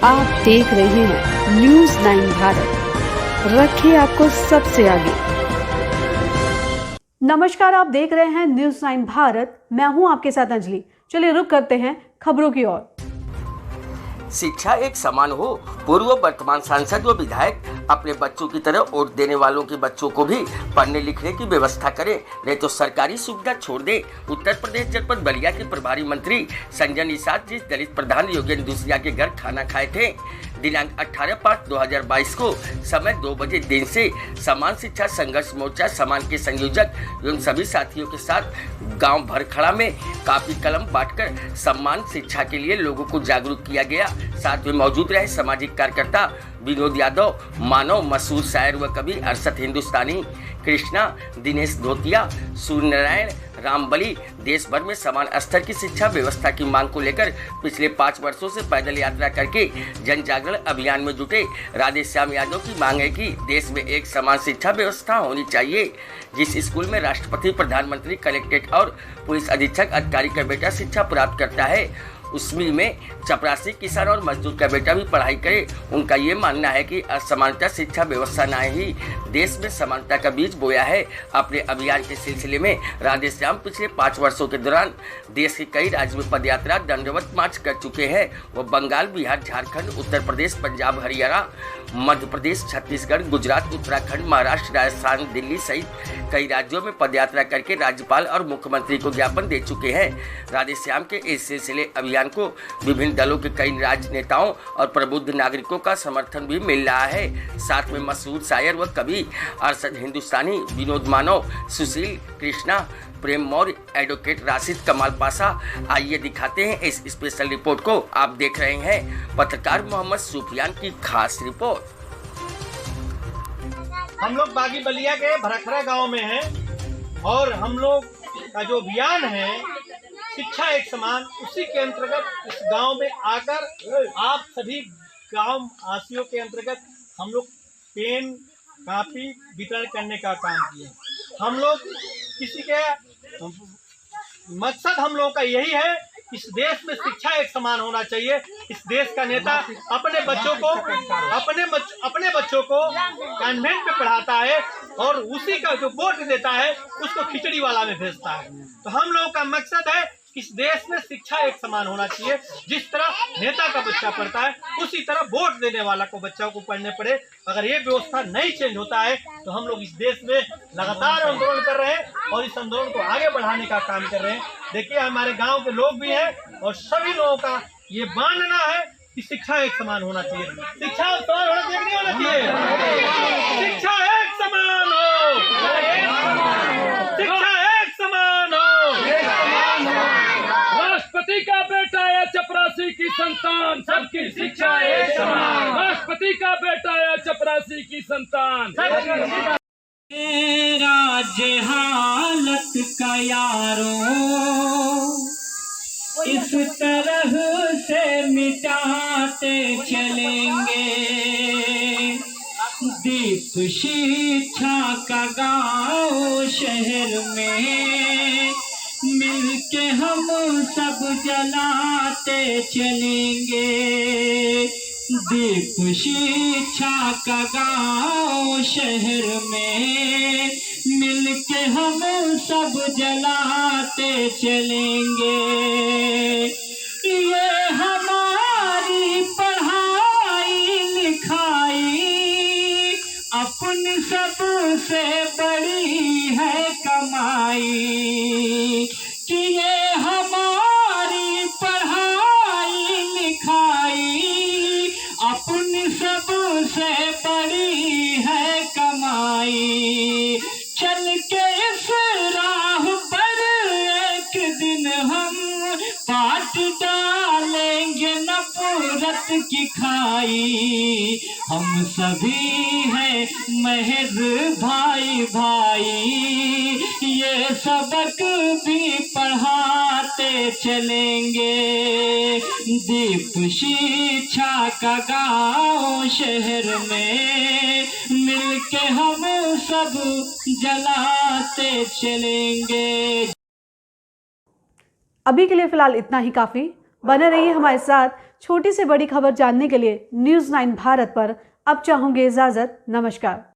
आप देख रहे हैं न्यूज़ 9 भारत, रखिए आपको सबसे आगे। नमस्कार, आप देख रहे हैं न्यूज़ 9 भारत। मैं हूं आपके साथ अंजलि। चलिए रुक करते हैं खबरों की ओर। शिक्षा एक समान हो। पूर्व वर्तमान सांसद व विधायक अपने बच्चों की तरह वोट देने वालों के बच्चों को भी पढ़ने लिखने की व्यवस्था करें, नहीं तो सरकारी सुविधा छोड़ दे। उत्तर प्रदेश जनपद बलिया के प्रभारी मंत्री संजय निषाद जिस दलित प्रधान योगेंद्र दूसिया के घर खाना खाए थे, दिनांक 18/5/2022 को समय 2 बजे दिन से समान शिक्षा संघर्ष मोर्चा समान के संयोजक एवं सभी साथियों के साथ गांव भरखड़ा में कापी कलम बांटकर समान शिक्षा के लिए लोगों को जागरूक किया गया। साथ में मौजूद रहे सामाजिक कार्यकर्ता विनोद यादव, मानव, मशहूर शायर व कवि अरशद हिंदुस्तानी, कृष्णा, दिनेश धोतिया, सूर्य नारायण, रामबली। देश भर में समान स्तर की शिक्षा व्यवस्था की मांग को लेकर पिछले 5 वर्षों से पैदल यात्रा करके जन जागरण अभियान में जुटे राधेश्याम यादव की मांग है कि देश में एक समान शिक्षा व्यवस्था होनी चाहिए। जिस स्कूल में राष्ट्रपति, प्रधानमंत्री, कलेक्ट्रेट और पुलिस अधीक्षक अधिकारी का बेटा शिक्षा प्राप्त करता है, उसमें में चपरासी, किसान और मजदूर का बेटा भी पढ़ाई करे। उनका ये मानना है कि असमानता शिक्षा व्यवस्था ने ही देश में समानता का बीज बोया है। अपने अभियान के सिलसिले में राधेश्याम पिछले 5 वर्षों के दौरान देश के कई राज्यों में पदयात्रा, दंडवत मार्च कर चुके हैं। वो बंगाल, बिहार, झारखंड, उत्तर प्रदेश, पंजाब, हरियाणा, मध्य प्रदेश, छत्तीसगढ़, गुजरात, उत्तराखंड, महाराष्ट्र, राजस्थान, दिल्ली सहित कई राज्यों में पदयात्रा करके राज्यपाल और मुख्यमंत्री को ज्ञापन दे चुके हैं। राधेश्याम के इस सिलसिले अभियान को विभिन्न दलों के कई राजनेताओं और प्रबुद्ध नागरिकों का समर्थन भी मिल रहा है। साथ में मशहूर शायर व कवि अरशद हिंदुस्तानी, विनोद मानव, सुशील, कृष्णा, प्रेम मौर्य, एडवोकेट राशिद कमाल पाशा। आइए दिखाते हैं इस स्पेशल रिपोर्ट को। आप देख रहे हैं पत्रकार मोहम्मद सुफियान की खास रिपोर्ट। हम लोग बागी बलिया के भरखड़ा गांव में हैं और हम लोग का जो अभियान है शिक्षा एक समान, उसी के अंतर्गत इस गांव में आकर आप सभी गांव वासियों के अंतर्गत हम लोग पेन, कापी वितरण करने का काम किए। हम लोग किसी के मकसद हम लोगों का यही है, इस देश में शिक्षा एक समान होना चाहिए। इस देश का नेता अपने बच्चों को कॉन्वेंट में पढ़ाता है और उसी का जो वोट देता है उसको खिचड़ी वाला में भेजता है। तो हम लोगों का मकसद है इस देश में शिक्षा एक समान होना चाहिए। जिस तरह नेता का बच्चा पढ़ता है उसी तरह वोट देने वाला को बच्चा को पढ़ने पड़े। अगर ये व्यवस्था नहीं चेंज होता है तो हम लोग इस देश में लगातार आंदोलन कर रहे हैं और इस आंदोलन को आगे बढ़ाने का काम कर रहे हैं। देखिए, हमारे गांव के लोग भी हैं और सभी लोगों का ये मानना है कि शिक्षा एक समान होना चाहिए। शिक्षा एक समान होना चाहिए, नहीं होना चाहिए? शिक्षा एक समान हो, शिक्षा एक समान हो। राष्ट्रपति का बेटा या चपरासी की संतान, सबकी शिक्षा एक समान। राष्ट्रपति का बेटा या चपरासी की संतान, राज्य हालत का यारों इस तरह से मिटाते चलेंगे। दीप शिक्षा का गाँव शहर में मिलके हम सब जलाते चलेंगे। दीप शिक्षा का गाँव शहर में मिलके हम सब जलाते चलेंगे। ये हमारी पढ़ाई लिखाई अपनी सबसे बड़ी है कमाई। कि ये हमारी पढ़ाई लिखाई अपनी सबसे बड़ी है कमाई। चल के इस राह पर एक दिन हम पाट डालेंगे नफरत की खाई। हम सभी हैं महज भाई भाई, ये सबक भी पढ़ाते चलेंगे। दीप शिक्षा का गाँव शहर में मिलके हम सब जलाते चलेंगे। अभी के लिए फिलहाल इतना ही काफी। बने रहिए हमारे साथ छोटी से बड़ी खबर जानने के लिए न्यूज़ 9 भारत पर अब चाहूंगी इजाजत। नमस्कार।